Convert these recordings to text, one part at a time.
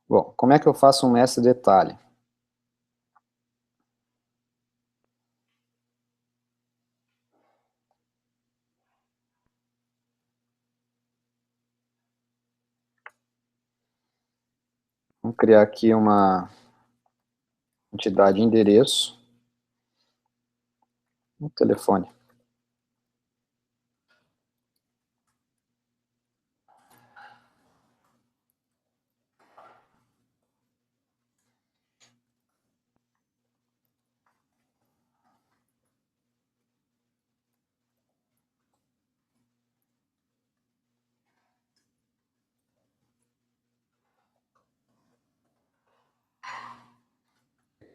Bom, como é que eu faço um mestre detalhe? Vamos criar aqui uma entidade endereço, um telefone.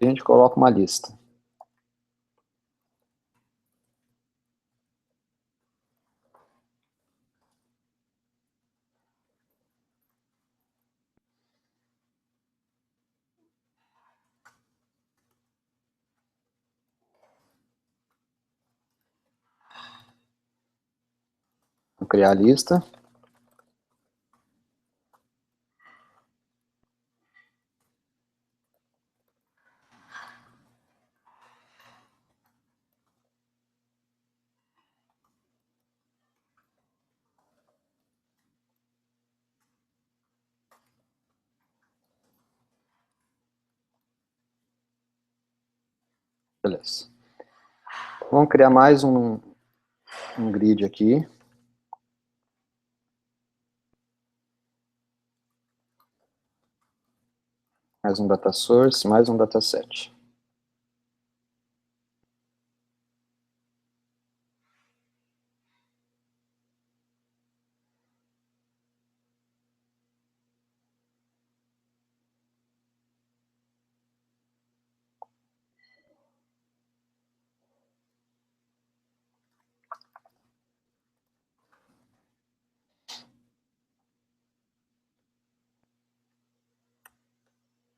E a gente coloca uma lista. Vou criar a lista. Beleza. Vamos criar mais um grid aqui. Mais um data source, mais um dataset.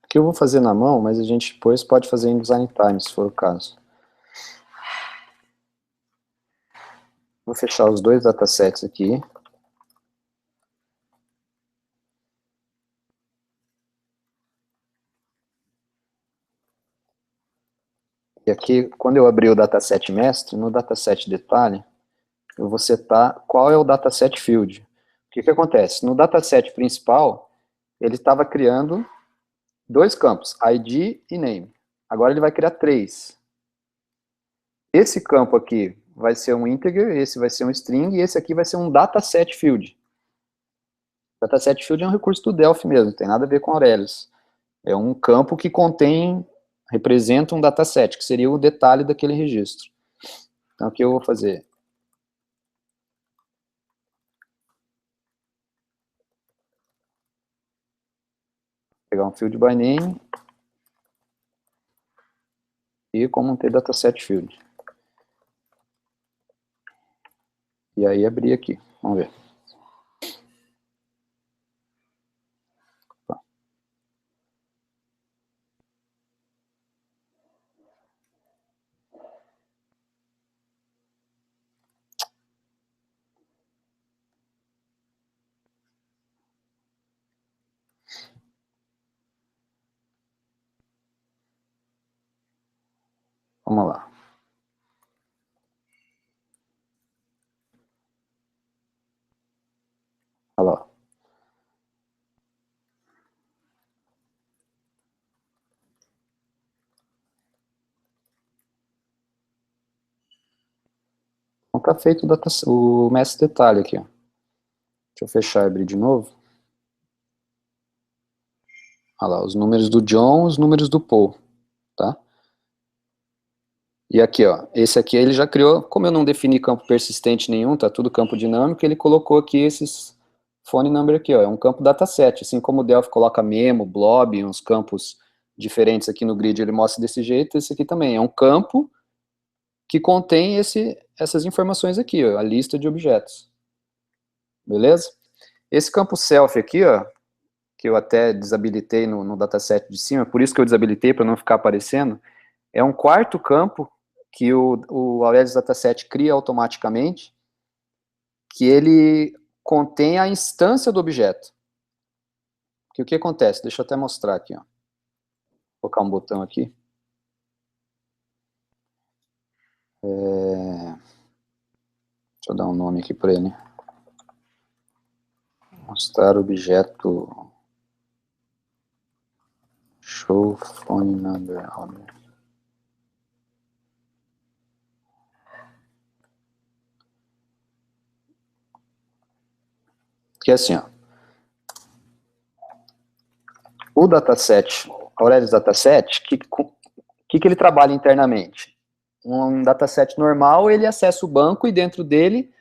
Aqui eu vou fazer na mão, mas a gente depois pode fazer em design time, se for o caso. Vou fechar os dois datasets aqui. E aqui, quando eu abrir o dataset mestre, no dataset detalhe, eu vou setar qual é o dataset field. O que acontece? No dataset principal, ele estava criando dois campos, ID e name. Agora ele vai criar três. Esse campo aqui vai ser um integer, esse vai ser um string, e esse aqui vai ser um dataset field. Dataset field é um recurso do Delphi mesmo, não tem nada a ver com Aurelius. É um campo que contém, representa um dataset, que seria o detalhe daquele registro. Então aqui eu vou fazer pegar um field by name e como um dataset field. E aí abrir aqui, vamos ver. Vamos lá. Olha lá. Então tá feito o mestre detalhe aqui. Ó. Deixa eu fechar e abrir de novo. Olha lá, os números do John, os números do Paul, tá? E aqui, ó, esse aqui ele já criou, como eu não defini campo persistente nenhum, tá tudo campo dinâmico, ele colocou aqui esses phone number aqui, ó, é um campo dataset, assim como o Delphi coloca memo, blob, uns campos diferentes aqui no grid, ele mostra desse jeito, esse aqui também é um campo que contém essas informações aqui, ó, a lista de objetos, beleza? Esse campo self aqui, ó, que eu até desabilitei no dataset de cima, por isso que eu desabilitei, para não ficar aparecendo, é um quarto campo que o Aurelius Dataset cria automaticamente, que ele contém a instância do objeto. que o que acontece? Deixa eu até mostrar aqui, ó. Vou colocar um botão aqui. Deixa eu dar um nome aqui para ele. Mostrar objeto show phone number. Que é assim, ó. O dataset, Aurelius Dataset, que ele trabalha internamente? Um dataset normal, ele acessa o banco e dentro dele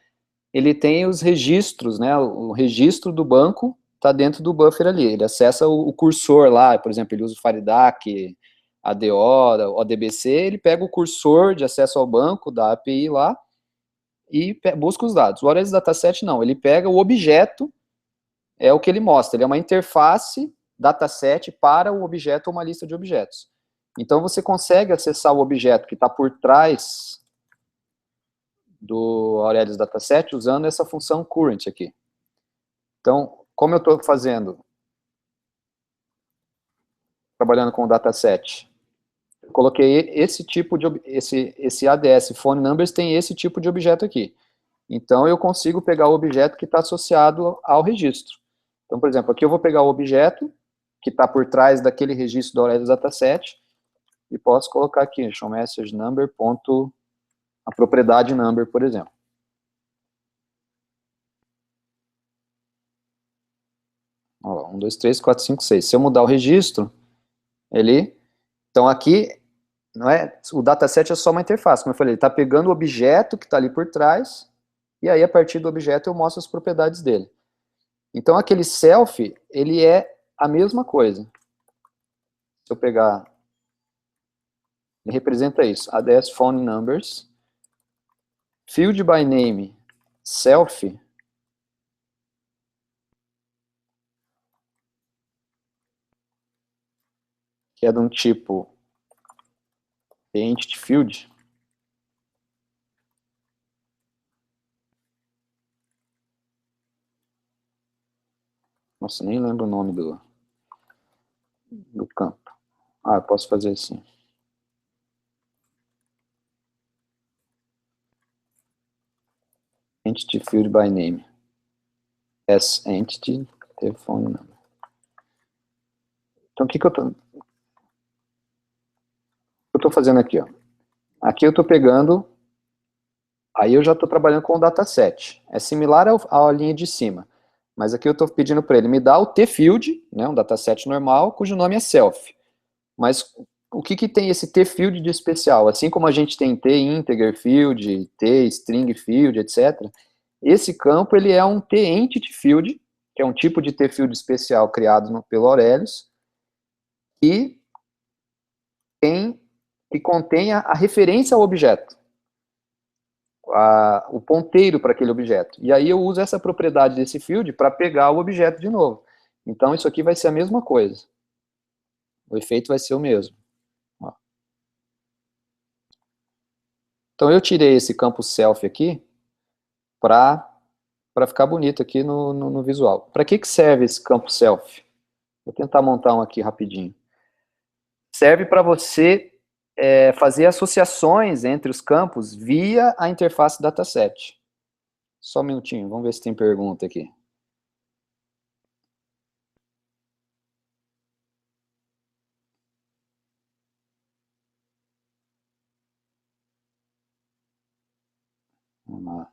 ele tem os registros, né? O registro do banco está dentro do buffer ali. Ele acessa o cursor lá, por exemplo, ele usa o FARIDAC, ADO, ODBC, ele pega o cursor de acesso ao banco da API lá e busca os dados. O Aurelius Dataset não, ele pega o objeto, é o que ele mostra, ele é uma interface dataset para o objeto ou uma lista de objetos. Então você consegue acessar o objeto que está por trás do Aurelius Dataset usando essa função current aqui. Então, como eu estou fazendo, trabalhando com o dataset, eu coloquei esse tipo de, esse ADS phone numbers tem esse tipo de objeto aqui. Então, eu consigo pegar o objeto que está associado ao registro. Então, por exemplo, aqui eu vou pegar o objeto que está por trás daquele registro do Aurelius Dataset e posso colocar aqui, show message number, ponto, a propriedade number, por exemplo. Ó, 1, 2, 3, 4, 5, 6. Se eu mudar o registro, ele... Então aqui, não é, o dataset é só uma interface, como eu falei, ele está pegando o objeto que está ali por trás, e aí a partir do objeto eu mostro as propriedades dele. Então aquele self, ele é a mesma coisa. Se eu pegar, ele representa isso, ADS phone numbers, field by name, self, que é de um tipo entity field, nossa, nem lembro o nome do campo. Ah, eu posso fazer assim. Entity field by name. S entity, telefone number. Então, o que eu tô fazendo aqui, ó? Aqui eu estou pegando, aí eu já estou trabalhando com o dataset. É similar à linha de cima, mas aqui eu estou pedindo para ele me dar o t-field, né, um dataset normal, cujo nome é self. Mas o que tem esse t-field de especial? Assim como a gente tem t-integer field, t-string field, etc., esse campo ele é um t-entity field, que é um tipo de t-field especial criado pelo Aurelius, e que contém a referência ao objeto, o ponteiro para aquele objeto. E aí eu uso essa propriedade desse field para pegar o objeto de novo. Então isso aqui vai ser a mesma coisa. O efeito vai ser o mesmo. Ó. Então eu tirei esse campo self aqui para ficar bonito aqui no visual. Para que serve esse campo self? Vou tentar montar um aqui rapidinho. Serve para você fazer associações entre os campos via a interface dataset. Só um minutinho, vamos ver se tem pergunta aqui. Vamos lá.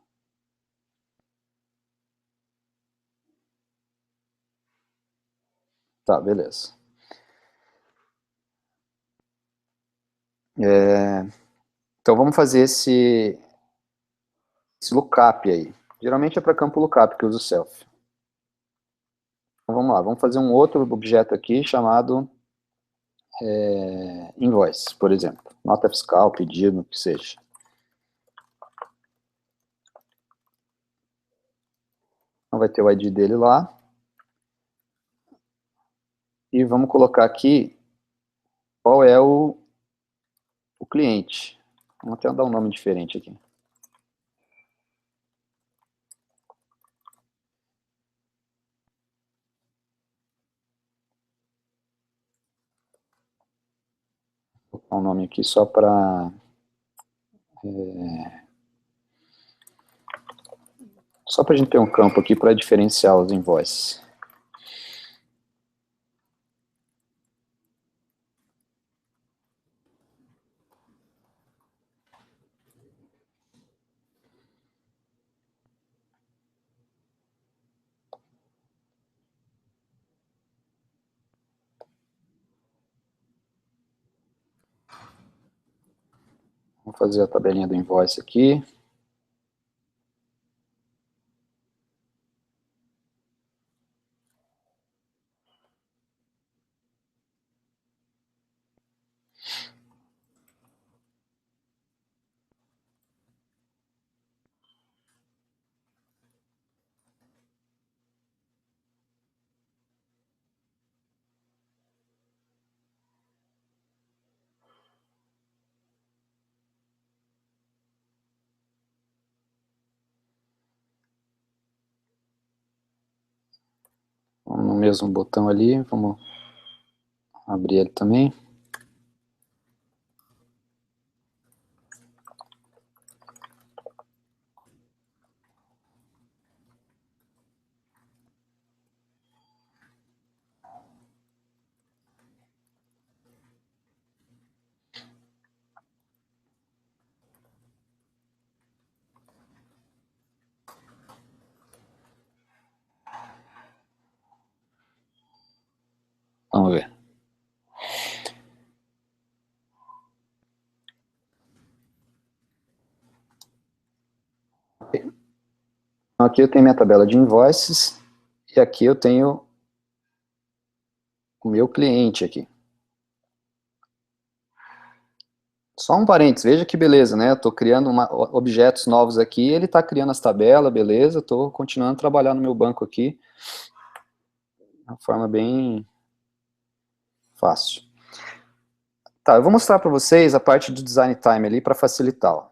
Tá, beleza. Então vamos fazer esse lookup aí. Geralmente é para campo lookup que eu uso o self. Então vamos lá, vamos fazer um outro objeto aqui chamado invoice, por exemplo. Nota fiscal, pedido, o que seja. Então vai ter o ID dele lá. E vamos colocar aqui qual é o cliente. Vamos até dar um nome diferente aqui. Vou colocar um nome aqui só para... só para a gente ter um campo aqui para diferenciar os invoices. Vamos fazer a tabelinha do invoice aqui. Vamos no mesmo botão ali, vamos abrir ele também. Vamos ver. Então, aqui eu tenho minha tabela de invoices, e aqui eu tenho o meu cliente aqui. Só um parênteses, veja que beleza, né? Eu estou criando objetos novos aqui, ele está criando as tabelas, beleza, estou continuando a trabalhar no meu banco aqui, de uma forma bem fácil. Tá, eu vou mostrar para vocês a parte do Design Time ali para facilitar. Ó.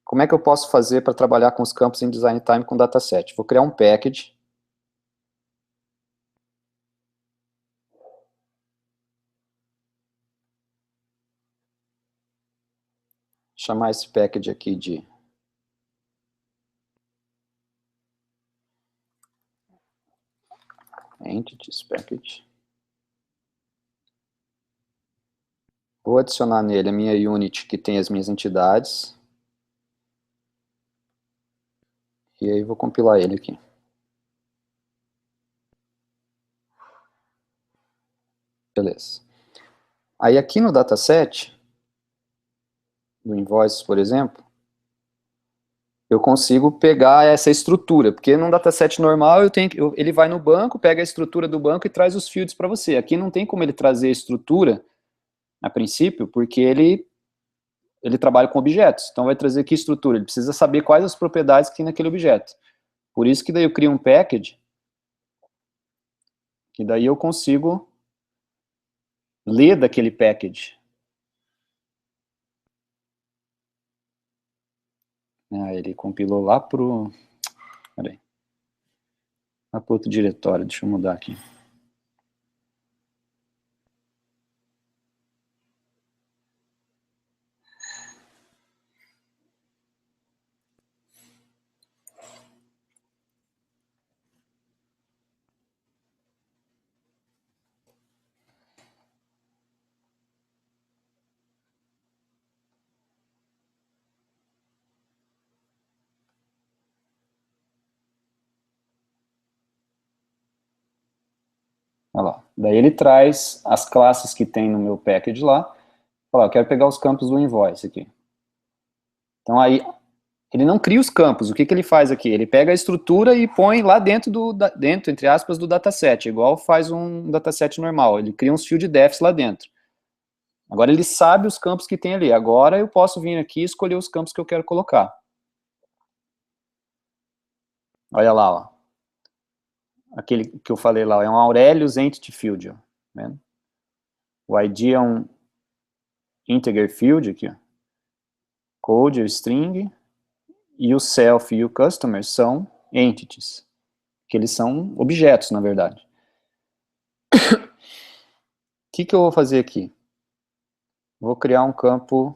Como é que eu posso fazer para trabalhar com os campos em Design Time com dataset? Vou criar um package. Chamar esse package aqui de Entities Package. Vou adicionar nele a minha unit que tem as minhas entidades. E aí vou compilar ele aqui. Beleza. Aí aqui no dataset, do invoice, por exemplo, eu consigo pegar essa estrutura, porque num dataset normal ele vai no banco, pega a estrutura do banco e traz os fields para você. Aqui não tem como ele trazer a estrutura, a princípio, porque ele trabalha com objetos. Então vai trazer que estrutura? Ele precisa saber quais as propriedades que tem naquele objeto. Por isso que daí eu crio um package, que daí eu consigo ler daquele package. Ah, ele compilou lá pro... Peraí. Lá pro outro diretório, deixa eu mudar aqui. Olha lá. Daí ele traz as classes que tem no meu package lá. Fala, eu quero pegar os campos do invoice aqui. Então aí, ele não cria os campos. O que que ele faz aqui? Ele pega a estrutura e põe lá dentro, dentro, entre aspas, do dataset, igual faz um dataset normal. Ele cria uns field defs lá dentro. Agora ele sabe os campos que tem ali. Agora eu posso vir aqui e escolher os campos que eu quero colocar. Olha lá, ó. Aquele que eu falei lá, é um Aurelius Entity Field. Ó. Tá. O ID é um integer field aqui, ó. Code, o string, e o self e o customer são entities, que eles são objetos, na verdade. O que eu vou fazer aqui? vou criar um campo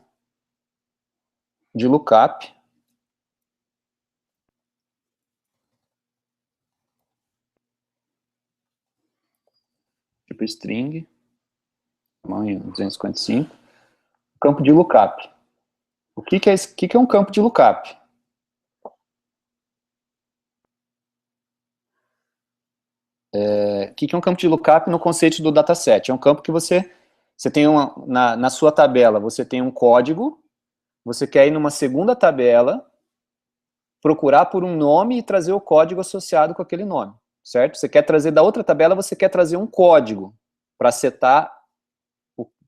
de lookup. Tipo string, tamanho 255. Campo de lookup. O que é um campo de lookup? O que é um campo de lookup no conceito do dataset? É um campo que você tem na sua tabela, você tem um código, você quer ir numa segunda tabela, procurar por um nome e trazer o código associado com aquele nome, certo? Você quer trazer da outra tabela, você quer trazer um código para setar,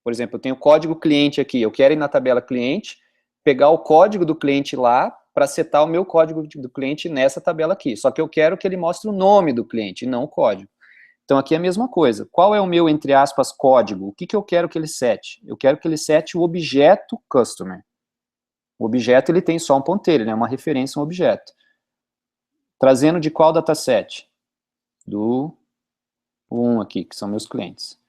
por exemplo, eu tenho o código cliente aqui, eu quero ir na tabela cliente, pegar o código do cliente lá para setar o meu código do cliente nessa tabela aqui, só que eu quero que ele mostre o nome do cliente, e não o código. Então aqui é a mesma coisa. Qual é o meu, entre aspas, código? O que eu quero que ele sete? Eu quero que ele sete o objeto customer. O objeto ele tem só um ponteiro, ele é uma referência a um objeto. Trazendo de qual dataset? Do 1 aqui, que são meus clientes.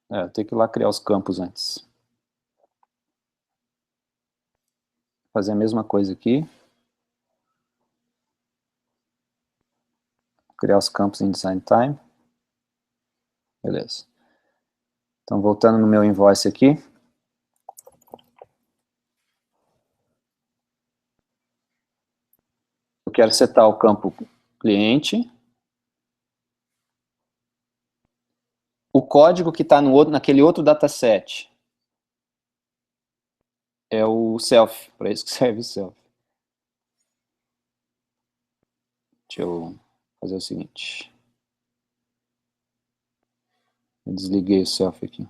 Eu tenho que ir lá criar os campos antes. Fazer a mesma coisa aqui. Criar os campos em design time. Beleza. Então, voltando no meu invoice aqui. Eu quero setar o campo cliente. O código que está naquele outro dataset é o self, para isso que serve o self. Deixa eu fazer o seguinte. Eu desliguei o self aqui.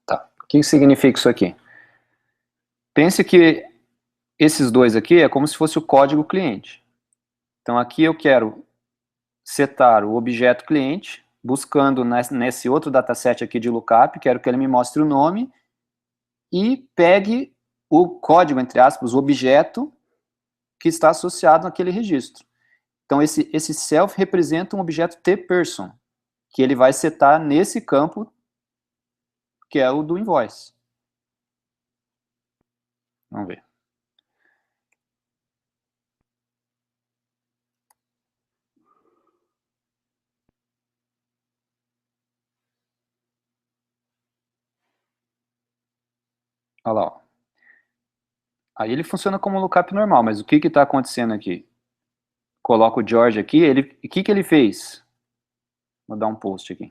Tá. O que significa isso aqui? Pense que esses dois aqui é como se fosse o código cliente. Então aqui eu quero setar o objeto cliente, buscando nesse outro dataset aqui de lookup, quero que ele me mostre o nome e pegue o código, entre aspas, o objeto que está associado naquele registro. Então esse self representa um objeto tPerson, que ele vai setar nesse campo, que é o do invoice. Vamos ver. Olha lá, ó. Aí ele funciona como um lookup normal, mas o que está acontecendo aqui? Coloco o George aqui, o que ele fez? Vou dar um post aqui.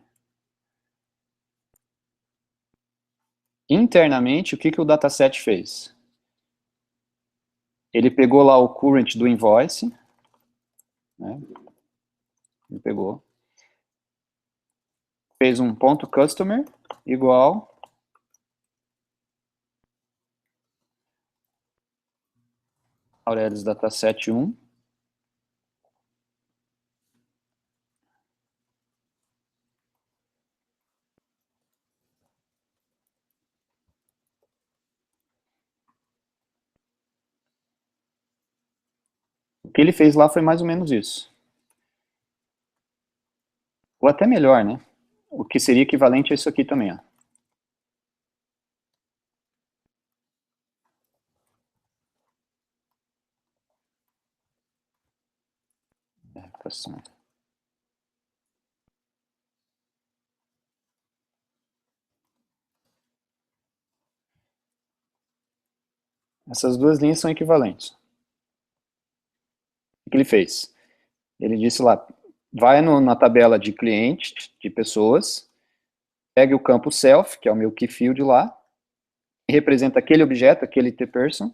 Internamente, o que o dataset fez? Ele pegou lá o current do invoice, né? Ele pegou, fez um ponto customer igual Aurelius dataset 1. O que ele fez lá foi mais ou menos isso. Ou até melhor, né? O que seria equivalente a isso aqui também, ó. Essas duas linhas são equivalentes. O que ele fez? Ele disse lá, vai na tabela de cliente, de pessoas, pegue o campo self, que é o meu key field lá, que representa aquele objeto, aquele tPerson,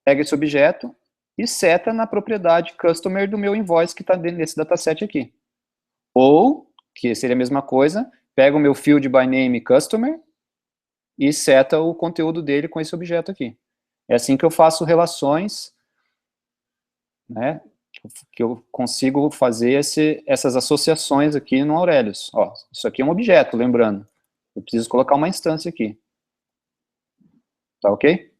pega esse objeto e seta na propriedade customer do meu invoice que está dentro desse dataset aqui. Ou, que seria a mesma coisa, pega o meu field by name customer e seta o conteúdo dele com esse objeto aqui. É assim que eu faço relações, né, que eu consigo fazer essas associações aqui no Aurelius. Ó, isso aqui é um objeto, lembrando. Eu preciso colocar uma instância aqui. Tá ok?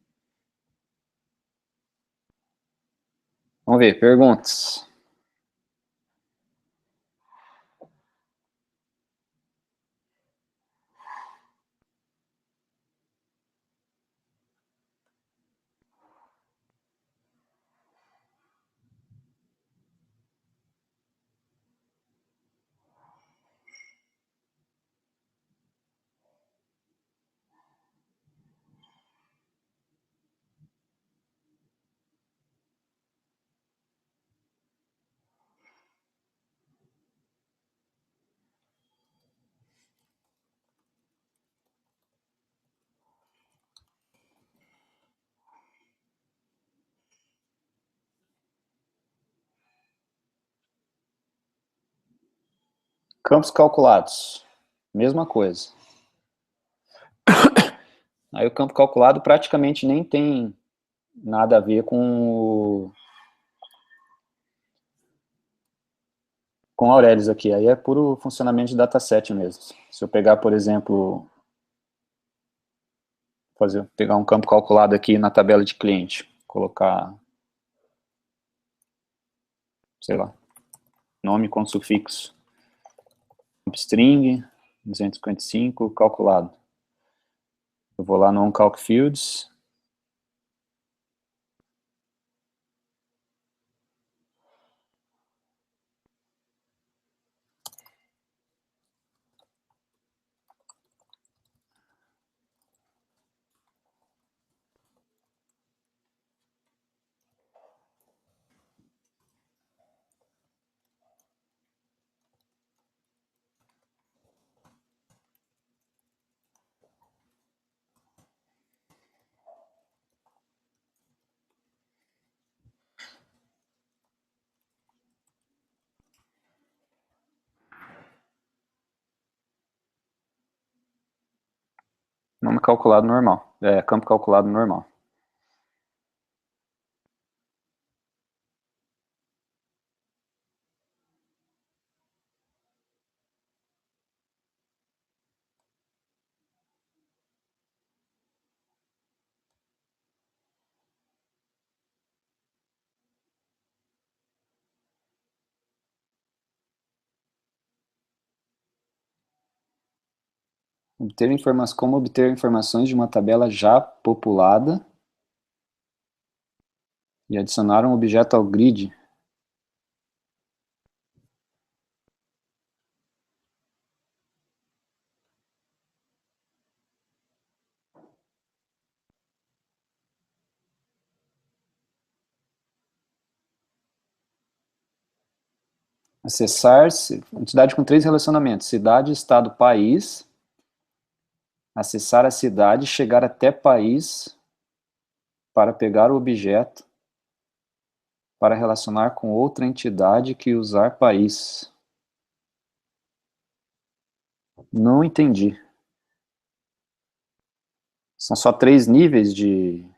Vamos ver, perguntas. Campos calculados. Mesma coisa. Aí o campo calculado praticamente nem tem nada a ver com o Aurelius aqui. Aí é puro funcionamento de dataset mesmo. Se eu pegar, por exemplo, pegar um campo calculado aqui na tabela de cliente, colocar, sei lá, nome com sufixo, string, 255, calculado. Eu vou lá no OnCalc Fields. Nome calculado normal. É, campo calculado normal. Como obter informações de uma tabela já populada e adicionar um objeto ao grid. Acessar, entidade com 3 relacionamentos, cidade, estado, país, acessar a cidade, chegar até país para pegar o objeto, para relacionar com outra entidade que usar país. Não entendi. São só 3 níveis de...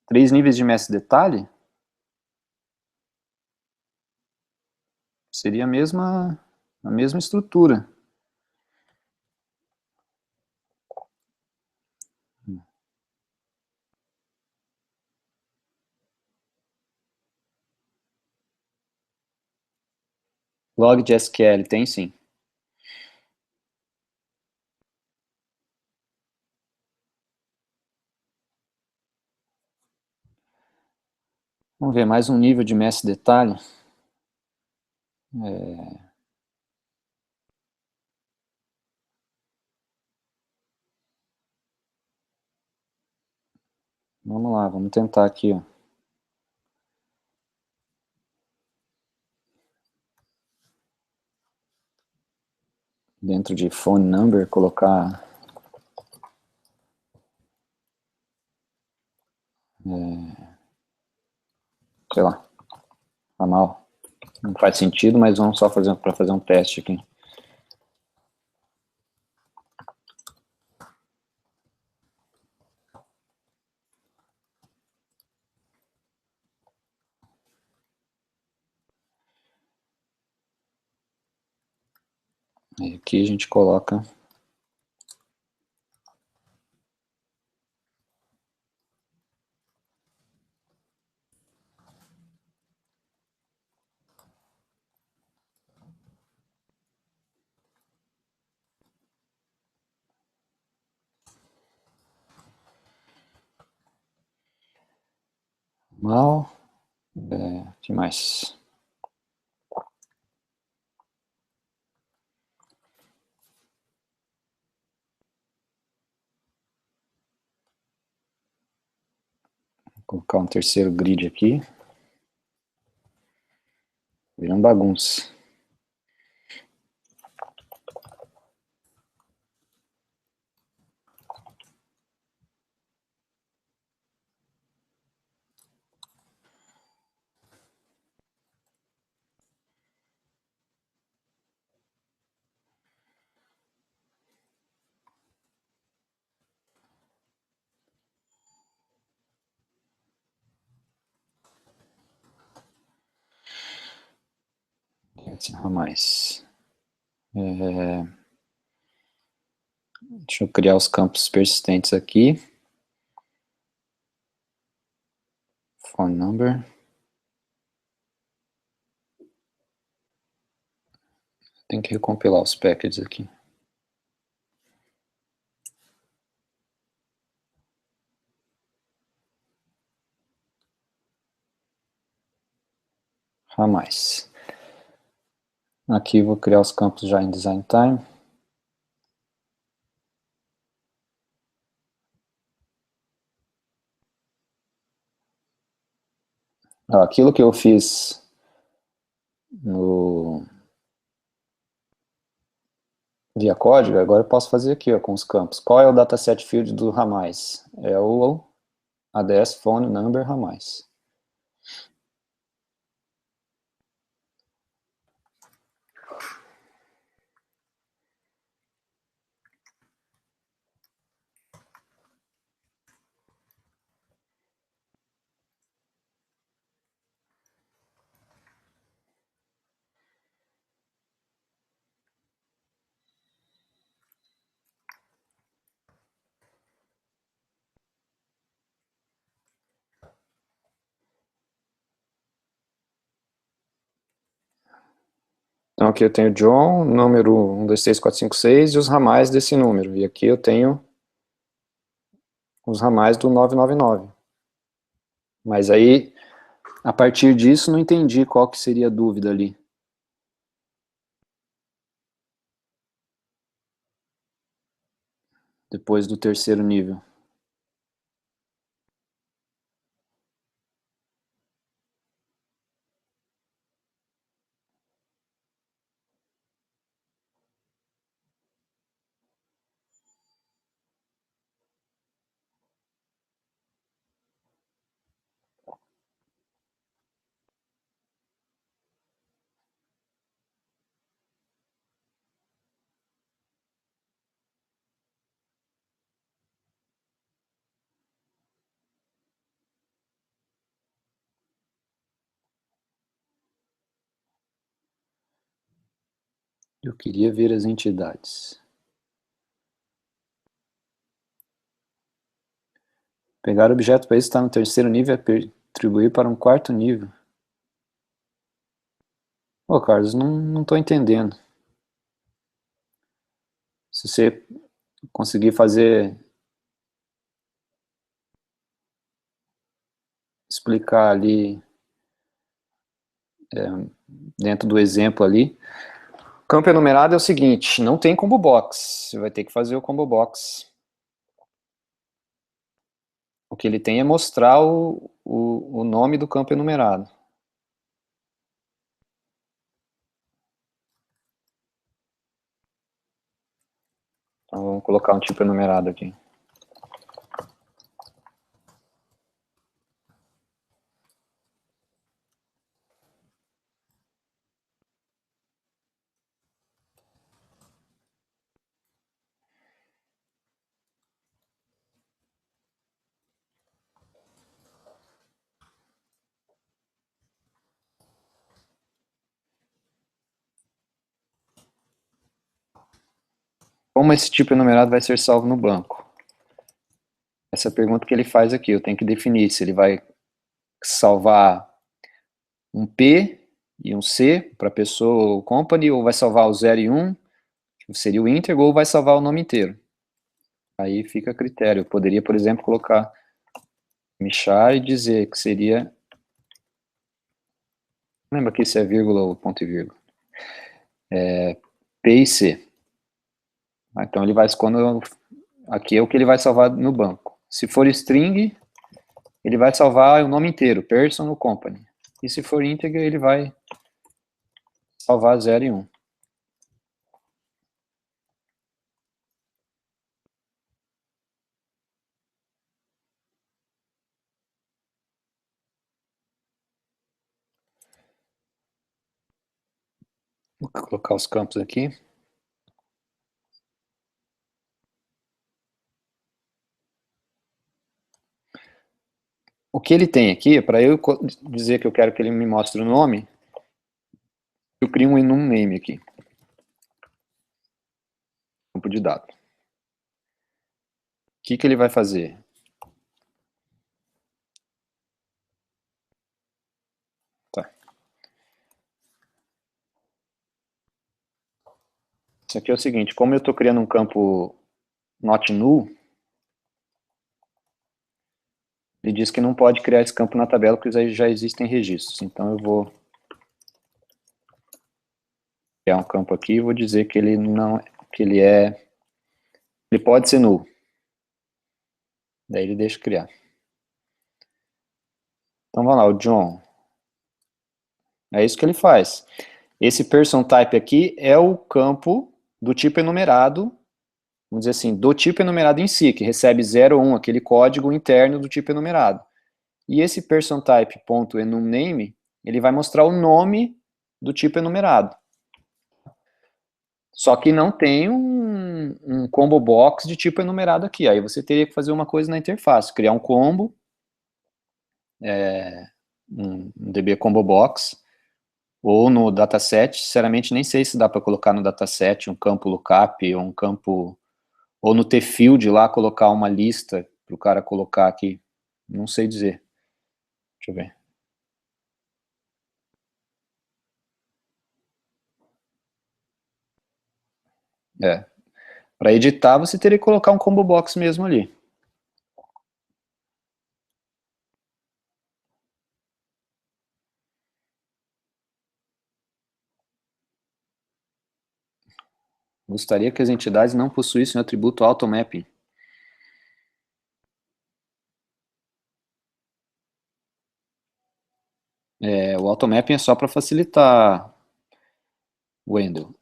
3 níveis de MS Detalhe? Seria a mesma estrutura. Log de SQL, tem sim. Vamos ver, mais um nível de MS Detalhe. Vamos lá, vamos tentar aqui, ó. Dentro de phone number, colocar... sei lá, ramal, não faz sentido, mas vamos só fazer para fazer um teste aqui. E aqui a gente coloca mal, que mais? Vou colocar um terceiro grid aqui, virando bagunça. Mais. Deixa eu criar os campos persistentes aqui. Phone number. Tem que recompilar os packages aqui. Mais. Aqui vou criar os campos já em design time. Ó, aquilo que eu fiz no via código, agora eu posso fazer aqui, ó, com os campos. Qual é o dataset field do Ramais? É o ADS phone number Ramais. Então aqui eu tenho John, número 1, 2, 3, 4, 5, 6 e os ramais desse número. E aqui eu tenho os ramais do 999. Mas aí, a partir disso, não entendi qual que seria a dúvida ali. Depois do terceiro nível. Eu queria ver as entidades. Pegar objeto para isso está no terceiro nível e atribuir para um quarto nível. Ô, Carlos, não estou entendendo. Se você conseguir fazer, explicar ali, dentro do exemplo ali. Campo enumerado é o seguinte, não tem combo box, você vai ter que fazer o combo box. O que ele tem é mostrar o nome do campo enumerado. Então vamos colocar um tipo enumerado aqui. Como esse tipo enumerado vai ser salvo no banco? Essa é a pergunta que ele faz aqui. Eu tenho que definir se ele vai salvar um P e um C para pessoa ou company, ou vai salvar o 0 e 1, que seria o íntegro, ou vai salvar o nome inteiro. Aí fica a critério. Eu poderia, por exemplo, colocar Michar e dizer que seria... Não lembro aqui se é vírgula ou ponto e vírgula. P e C. Então ele vai... Aqui é o que ele vai salvar no banco. Se for string, ele vai salvar o nome inteiro, person ou company. E se for íntegro, ele vai salvar 0 e 1. Vou colocar os campos aqui. O que ele tem aqui, para eu dizer que eu quero que ele me mostre o nome, eu crio um enum name aqui. Campo de dado. O que ele vai fazer? Tá. Isso aqui é o seguinte, como eu estou criando um campo not null, ele diz que não pode criar esse campo na tabela, porque já existem registros. Então eu vou criar um campo aqui e vou dizer que ele não, que ele pode ser null. Daí ele deixa criar. Então vamos lá, o John. É isso que ele faz. Esse person type aqui é o campo do tipo enumerado, vamos dizer assim, do tipo enumerado em si, que recebe 0 ou 1, aquele código interno do tipo enumerado. E esse person type.enumName, ele vai mostrar o nome do tipo enumerado. Só que não tem um combo box de tipo enumerado aqui. Aí você teria que fazer uma coisa na interface, criar um combo, um DB combo box, ou no dataset. Sinceramente, nem sei se dá para colocar no dataset um campo lookup, ou um campo, ou no tfield lá, colocar uma lista para o cara colocar aqui. Não sei dizer. Deixa eu ver. Para editar, você teria que colocar um combo box mesmo ali. Gostaria que as entidades não possuíssem o atributo automapping. O automapping é só para facilitar, Wendel.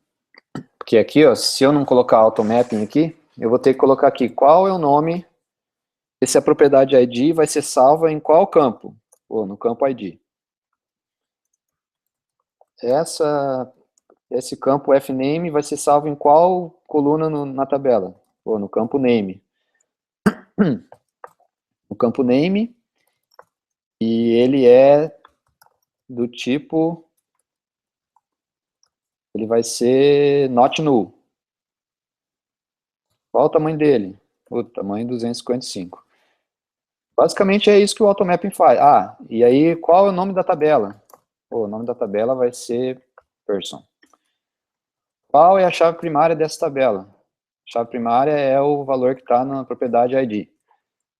Porque aqui, ó, se eu não colocar automapping aqui, eu vou ter que colocar aqui qual é o nome, se a propriedade ID vai ser salva em qual campo? Pô, no campo ID. Esse campo fname vai ser salvo em qual coluna na tabela? Pô, no campo name. No campo name, e ele é do tipo, ele vai ser not null. Qual o tamanho dele? O tamanho 255. Basicamente é isso que o automapping faz. Ah, e aí qual é o nome da tabela? Pô, o nome da tabela vai ser person. Qual é a chave primária dessa tabela? A chave primária é o valor que está na propriedade ID.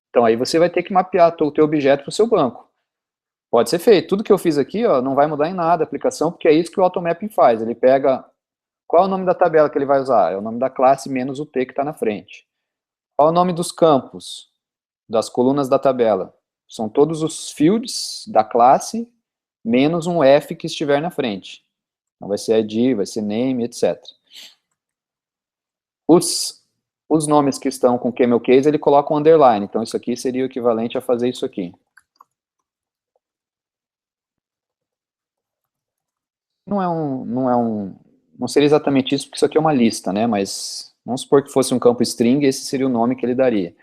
Então aí você vai ter que mapear o teu objeto para o seu banco. Pode ser feito. Tudo que eu fiz aqui, ó, não vai mudar em nada a aplicação, porque é isso que o automapping faz. Ele pega... Qual é o nome da tabela que ele vai usar? É o nome da classe menos o P que está na frente. Qual é o nome dos campos, das colunas da tabela? São todos os fields da classe, menos um F que estiver na frente. Então vai ser ID, vai ser name, etc. Os nomes que estão com camel case, ele coloca um underline. Então isso aqui seria o equivalente a fazer isso aqui. Não seria exatamente isso, porque isso aqui é uma lista, né? Mas vamos supor que fosse um campo string, esse seria o nome que ele daria.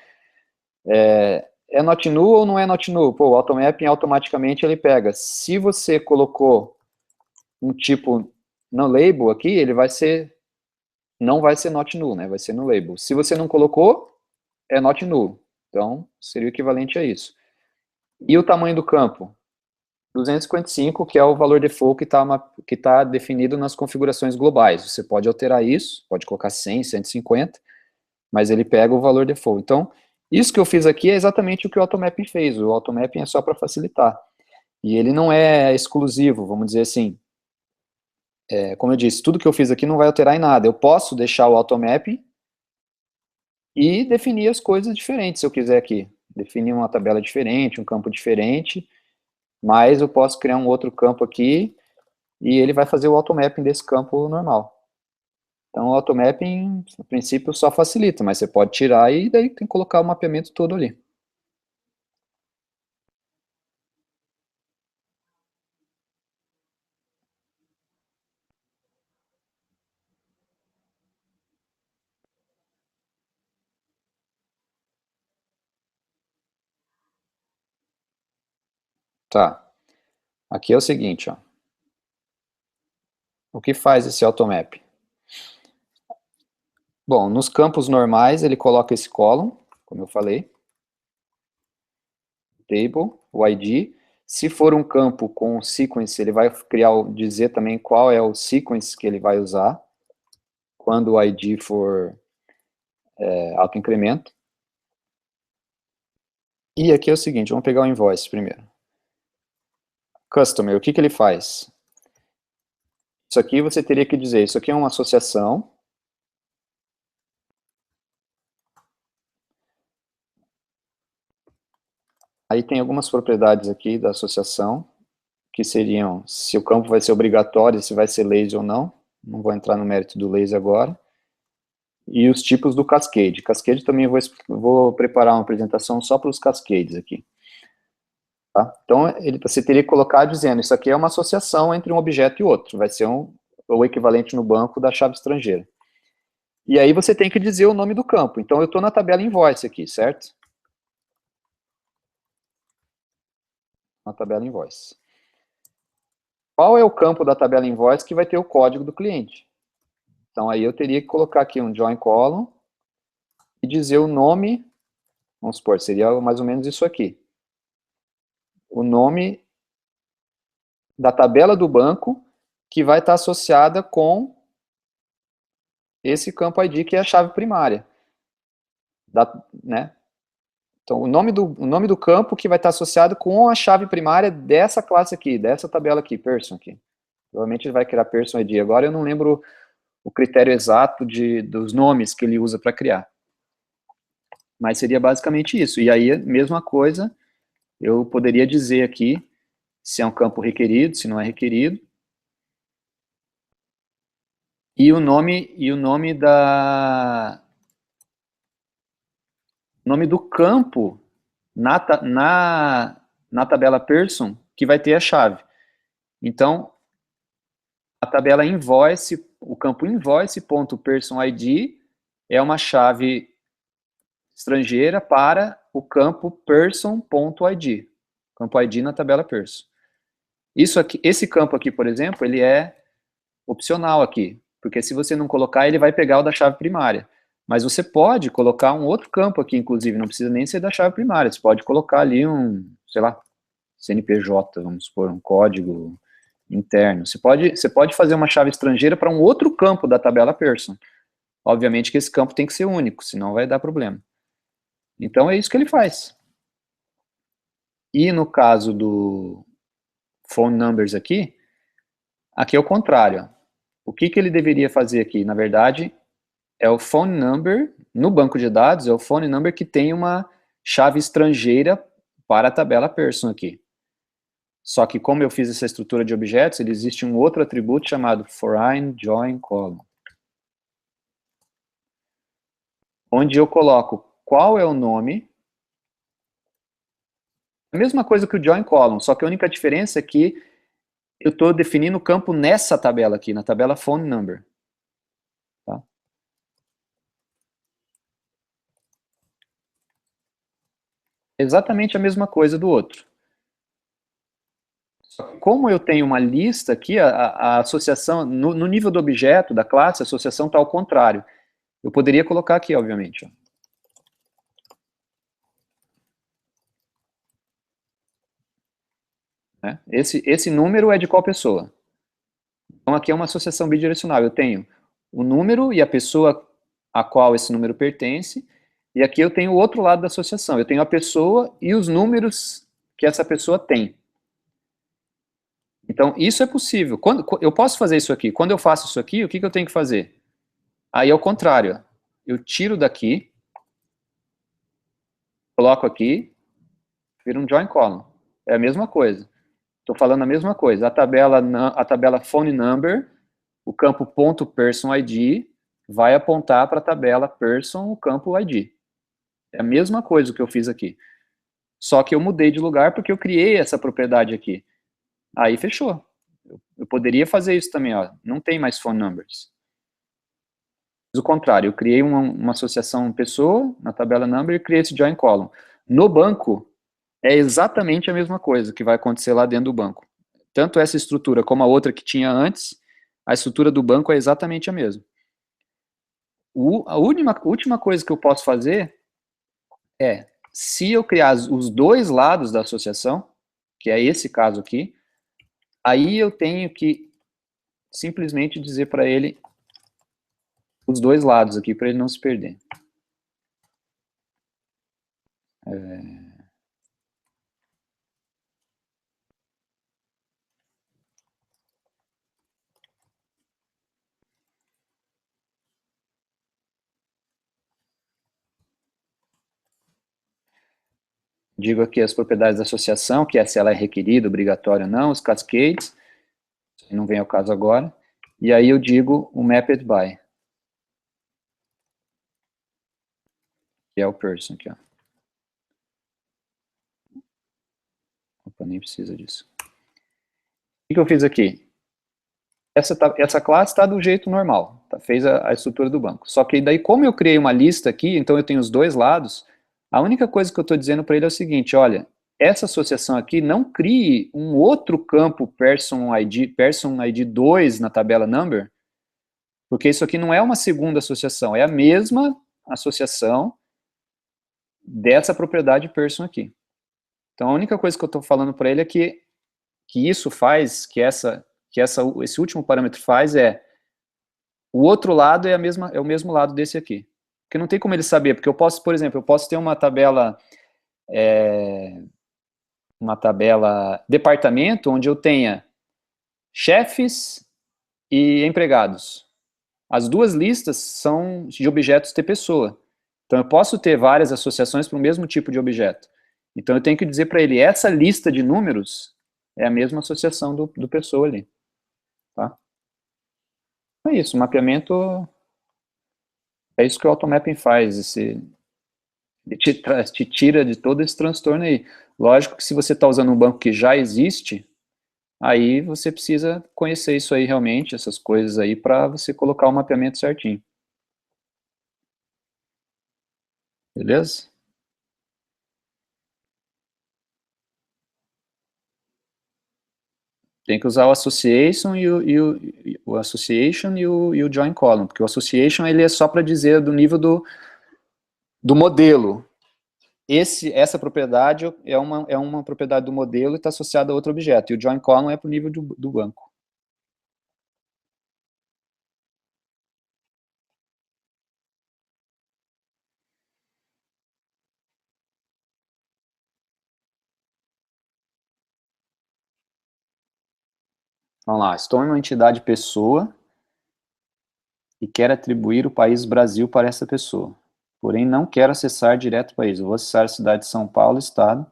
É not null ou não é not null? Pô, o automapping automaticamente ele pega. Se você colocou um tipo no label aqui, ele vai ser não vai ser not null, né? Vai ser no label. Se você não colocou, é not null. Então, seria o equivalente a isso. E o tamanho do campo? 255, que é o valor default que tá definido nas configurações globais. Você pode alterar isso, pode colocar 100, 150, mas ele pega o valor default. Então, isso que eu fiz aqui é exatamente o que o Automapping fez. O Automapping é só para facilitar. E ele não é exclusivo, vamos dizer assim. Como eu disse, tudo que eu fiz aqui não vai alterar em nada. Eu posso deixar o Automapping e definir as coisas diferentes, se eu quiser aqui. Definir uma tabela diferente, um campo diferente, mas eu posso criar um outro campo aqui e ele vai fazer o automapping desse campo normal. Então o automapping, a princípio, só facilita, mas você pode tirar e daí tem que colocar o mapeamento todo ali. Tá. Aqui é o seguinte, ó. O que faz esse automapping? Bom, nos campos normais ele coloca esse column, como eu falei, table, o ID. Se for um campo com sequence, ele vai dizer também qual é o sequence que ele vai usar quando o ID for autoincremento. E aqui é o seguinte, vamos pegar o invoice primeiro. Customer, o que ele faz? Isso aqui você teria que dizer, isso aqui é uma associação. Aí tem algumas propriedades aqui da associação, que seriam se o campo vai ser obrigatório, se vai ser lazy ou não. Não vou entrar no mérito do lazy agora. E os tipos do cascade. Cascade também vou preparar uma apresentação só para os cascades aqui. Tá? Então, você teria que colocar dizendo, isso aqui é uma associação entre um objeto e outro. Vai ser o equivalente no banco da chave estrangeira. E aí você tem que dizer o nome do campo. Então, eu estou na tabela invoice aqui, certo? Na tabela invoice. Qual é o campo da tabela invoice que vai ter o código do cliente? Então, aí eu teria que colocar aqui um join column e dizer o nome, vamos supor, seria mais ou menos isso aqui. O nome da tabela do banco que vai estar associada com esse campo ID, que é a chave primária. Né? Então, o nome do campo que vai estar associado com a chave primária dessa classe aqui, dessa tabela aqui, person aqui. Provavelmente ele vai criar person ID. Agora eu não lembro o critério exato dos nomes que ele usa para criar. Mas seria basicamente isso. E aí, mesma coisa, eu poderia dizer aqui se é um campo requerido, se não é requerido. E o nome do campo na tabela person que vai ter a chave. Então, a tabela invoice, o campo invoice.personid é uma chave estrangeira para o campo person.id, campo ID na tabela person. Esse campo aqui, por exemplo, ele é opcional aqui, porque se você não colocar, ele vai pegar o da chave primária. Mas você pode colocar um outro campo aqui, inclusive, não precisa nem ser da chave primária, você pode colocar ali sei lá, CNPJ, vamos supor, um código interno. Você pode fazer uma chave estrangeira para um outro campo da tabela person. Obviamente que esse campo tem que ser único, senão vai dar problema. Então é isso que ele faz. E no caso do phone numbers aqui é o contrário. O que ele deveria fazer aqui? Na verdade, é o phone number, no banco de dados, é o phone number que tem uma chave estrangeira para a tabela person aqui. Só que como eu fiz essa estrutura de objetos, ele existe um outro atributo chamado foreign join column, onde eu coloco qual é o nome, a mesma coisa que o join column, só que a única diferença é que eu estou definindo o campo nessa tabela aqui, na tabela phone number. Tá? Exatamente a mesma coisa do outro. Como eu tenho uma lista aqui, a associação, no nível do objeto, da classe, a associação está ao contrário. Eu poderia colocar aqui, obviamente. Ó. Né? Esse número é de qual pessoa? Então aqui é uma associação bidirecional. Eu tenho o número e a pessoa a qual esse número pertence, e aqui eu tenho o outro lado da associação. Eu tenho a pessoa e os números que essa pessoa tem. Então, isso é possível. Eu posso fazer isso aqui. Quando eu faço isso aqui, o que eu tenho que fazer? Aí é o contrário. Eu tiro daqui, coloco aqui, vira um join column. É a mesma coisa. Estou falando a mesma coisa. A tabela phone number, o campo ponto .person ID, vai apontar para a tabela person, o campo ID. É a mesma coisa que eu fiz aqui. Só que eu mudei de lugar porque eu criei essa propriedade aqui. Aí fechou. Eu poderia fazer isso também, ó. Não tem mais phone numbers. O contrário, eu criei uma associação pessoa na tabela number e criei esse join column. No banco, é exatamente a mesma coisa que vai acontecer lá dentro do banco. Tanto essa estrutura como a outra que tinha antes, a estrutura do banco é exatamente a mesma. A última coisa que eu posso fazer é, se eu criar os dois lados da associação, que é esse caso aqui, aí eu tenho que simplesmente dizer para ele os dois lados aqui, para ele não se perder. Digo aqui as propriedades da associação, que é se ela é requerida, obrigatória ou não, os cascades, não vem ao caso agora, e aí eu digo o mapped by, que é o person aqui, ó. Opa, nem precisa disso. O que eu fiz aqui? Essa classe está do jeito normal, tá? Fez a estrutura do banco. Só que daí, como eu criei uma lista aqui, então eu tenho os dois lados, a única coisa que eu estou dizendo para ele é o seguinte, olha, essa associação aqui não crie um outro campo person ID 2 na tabela number, porque isso aqui não é uma segunda associação, é a mesma associação dessa propriedade person aqui. Então a única coisa que eu estou falando para ele é que isso faz, esse último parâmetro faz o outro lado é o mesmo lado desse aqui. Porque não tem como ele saber, porque eu posso, por exemplo, eu posso ter uma tabela departamento onde eu tenha chefes e empregados. As duas listas são de objetos de pessoa. Então eu posso ter várias associações para o mesmo tipo de objeto. Então eu tenho que dizer para ele, essa lista de números é a mesma associação do pessoa ali. Tá? É isso, o mapeamento é isso que o automapping faz, te tira de todo esse transtorno aí. Lógico que se você está usando um banco que já existe, aí você precisa conhecer isso aí realmente, essas coisas aí, para você colocar o mapeamento certinho. Beleza? Tem que usar o association o association e o join column, porque o association ele é só para dizer do nível do modelo. Essa propriedade é uma propriedade do modelo e está associada a outro objeto, e o join column é para o nível do banco. Vamos lá, estou em uma entidade pessoa e quero atribuir o país Brasil para essa pessoa. Porém, não quero acessar direto o país. Eu vou acessar a cidade de São Paulo, estado.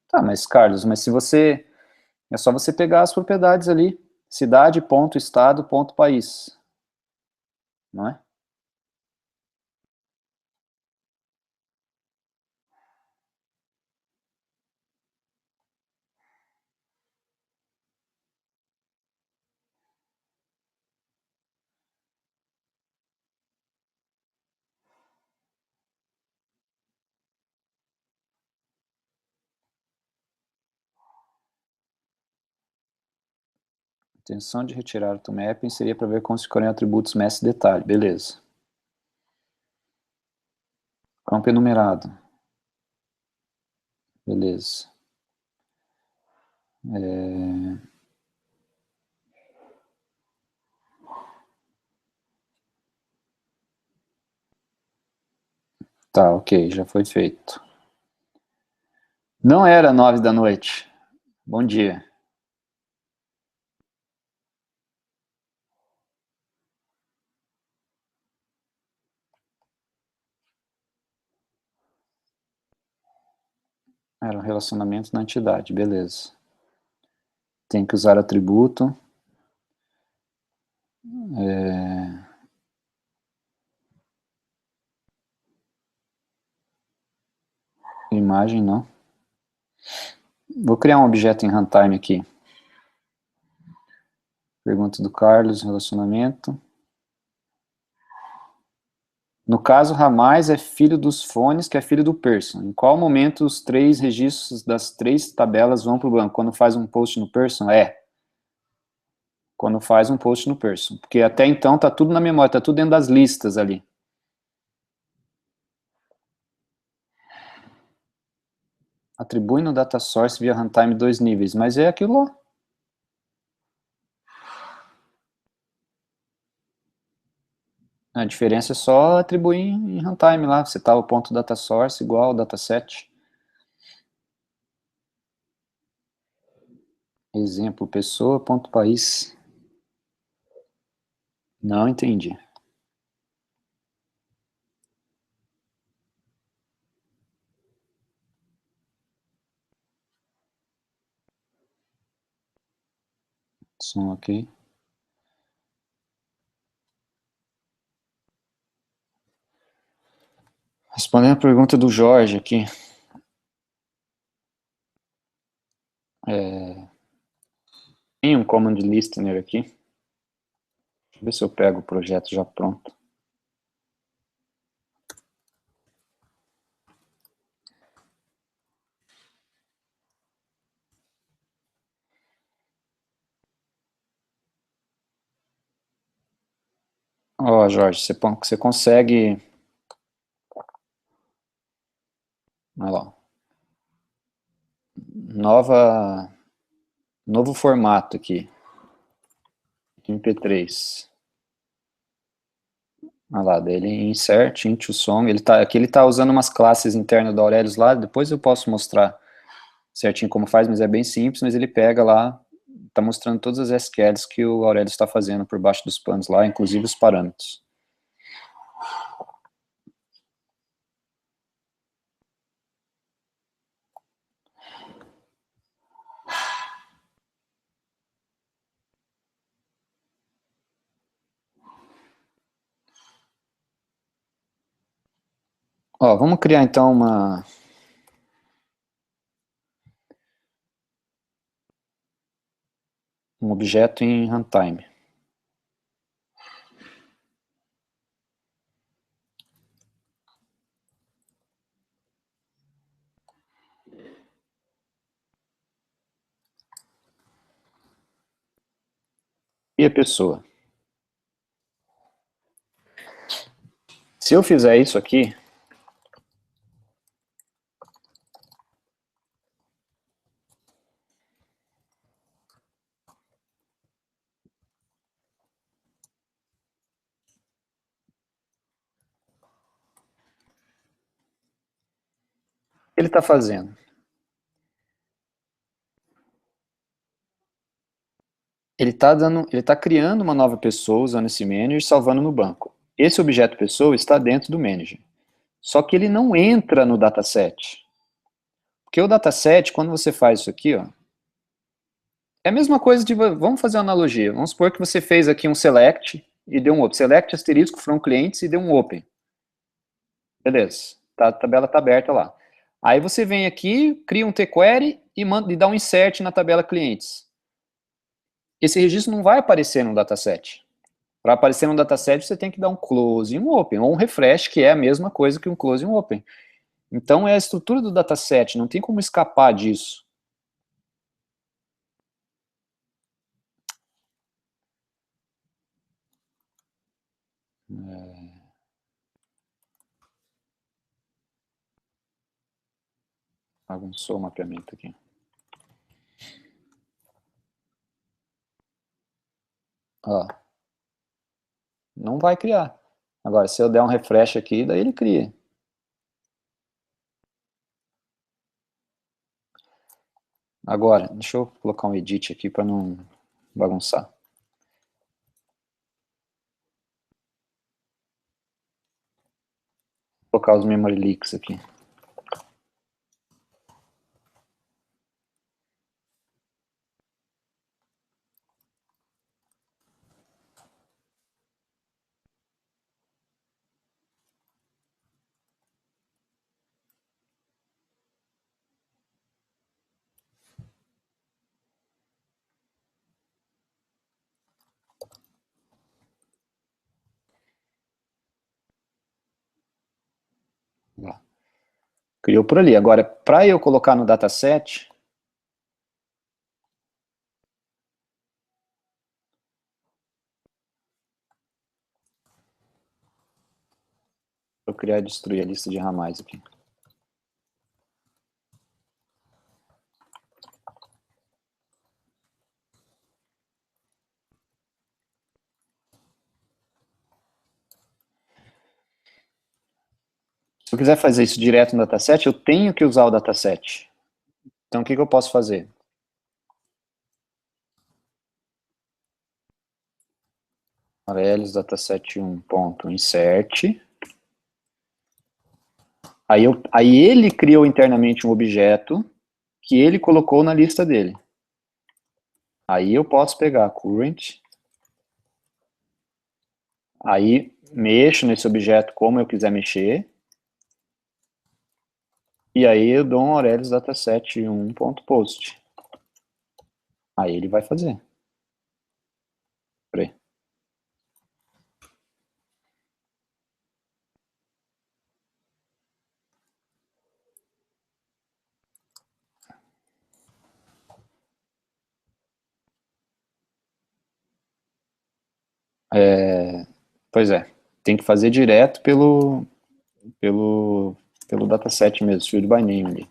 Tá, mas Carlos, mas se você... É só você pegar as propriedades ali. Cidade, ponto, estado, ponto, país. Não é? Intenção de retirar o toMapping seria para ver como se ficariam atributos mass detalhe. Beleza. Campo enumerado. Beleza. Tá, ok, já foi feito. Não era 9 da noite. Bom dia. Era um relacionamento na entidade, beleza. Tem que usar atributo. Imagem não. Vou criar um objeto em runtime aqui. Pergunta do Carlos, relacionamento. No caso, Ramais é filho dos fones, que é filho do person. Em qual momento os 3 registros das 3 tabelas vão para o banco? Quando faz um post no person? Quando faz um post no person. Porque até então está tudo na memória, está tudo dentro das listas ali. Atribui no data source via runtime 2 níveis, mas é aquilo lá. A diferença é só atribuir em runtime lá. Você tá o ponto data source igual ao dataset. Exemplo, pessoa, ponto país. Não entendi. Som ok. Respondendo a pergunta do Jorge aqui. Tem um command listener aqui. Deixa eu ver se eu pego o projeto já pronto. Ó, Jorge, você consegue... Olha lá. Novo formato aqui. MP3. Olha lá, dele insert into song. Aqui ele tá usando umas classes internas do Aurelius lá. Depois eu posso mostrar certinho como faz, mas é bem simples. Mas ele pega lá, tá mostrando todas as SQLs que o Aurelius está fazendo por baixo dos panos lá, inclusive os parâmetros. Ó, vamos criar então um objeto em runtime. E a pessoa? Se eu fizer isso aqui, o que ele está fazendo? Ele está criando uma nova pessoa usando esse manager e salvando no banco. Esse objeto pessoa está dentro do manager. Só que ele não entra no dataset. Porque o dataset, quando você faz isso aqui, ó, é a mesma coisa de, vamos fazer uma analogia. Vamos supor que você fez aqui um select e deu um open. Select asterisco from clientes e deu um open. Beleza, a tabela está aberta lá. Aí você vem aqui, cria um tQuery e dá um insert na tabela clientes. Esse registro não vai aparecer no dataset. Para aparecer no dataset, você tem que dar um close e um open, ou um refresh, que é a mesma coisa que um close e um open. Então, é a estrutura do dataset, não tem como escapar disso. Bagunçou o mapeamento aqui. Ó, não vai criar. Agora, se eu der um refresh aqui, daí ele cria. Agora, deixa eu colocar um edit aqui para não bagunçar. Vou colocar os memory leaks aqui. Criou por ali. Agora, para eu colocar no dataset, vou criar e destruir a lista de ramais aqui. Se eu quiser fazer isso direto no dataset, eu tenho que usar o dataset. Então, o que eu posso fazer? Aurelius dataset1.insert. Aí ele criou internamente um objeto que ele colocou na lista dele. Aí eu posso pegar current, aí mexo nesse objeto como eu quiser mexer, e aí eu dou um Aurelius dataset1.post. Aí ele vai fazer. Peraí. Pois é, tem que fazer direto pelo dataset mesmo, field by name ali.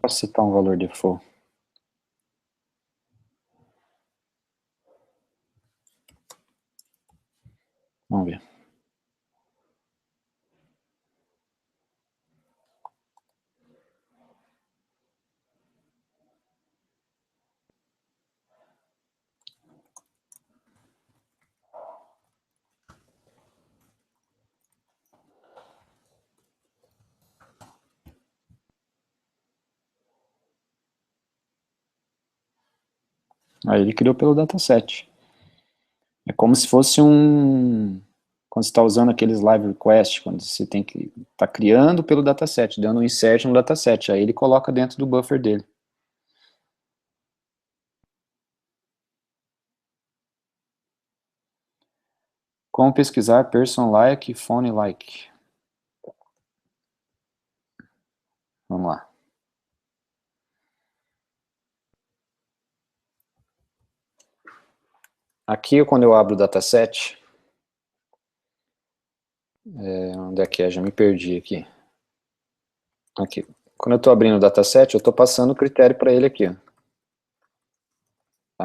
Posso citar um valor default? Vamos ver. Aí ele criou pelo dataset. É como se fosse quando você está usando aqueles live requests, quando você tem que tá criando pelo dataset, dando um insert no dataset, aí ele coloca dentro do buffer dele. Como pesquisar person like e phone like? Vamos lá. Aqui, quando eu abro o dataset, onde é que é? Já me perdi aqui. Aqui. Quando eu estou abrindo o dataset, eu estou passando o critério para ele aqui. Ó.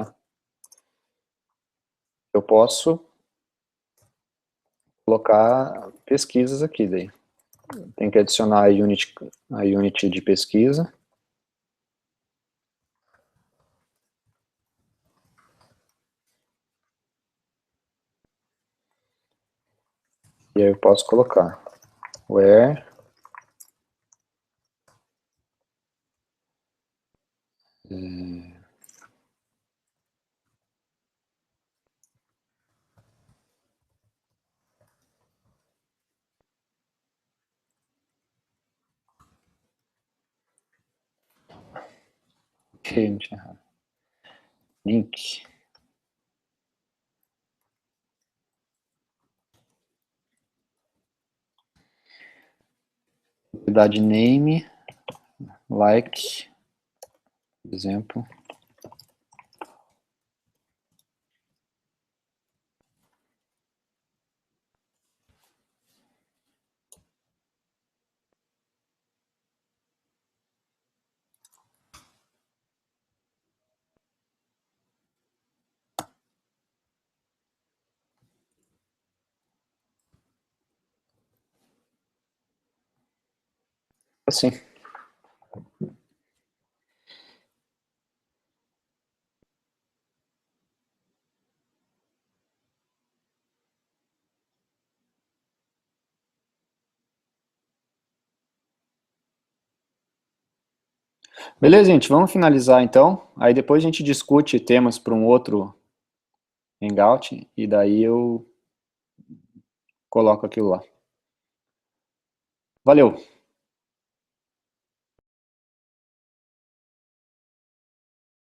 Tá? Eu posso colocar pesquisas aqui daí. Tem que adicionar a unit de pesquisa. E aí eu posso colocar where Link. Propriedade name, like, por exemplo. Assim. Beleza, gente, vamos finalizar então. Aí depois a gente discute temas para um outro Hangout e daí eu coloco aquilo lá. Valeu!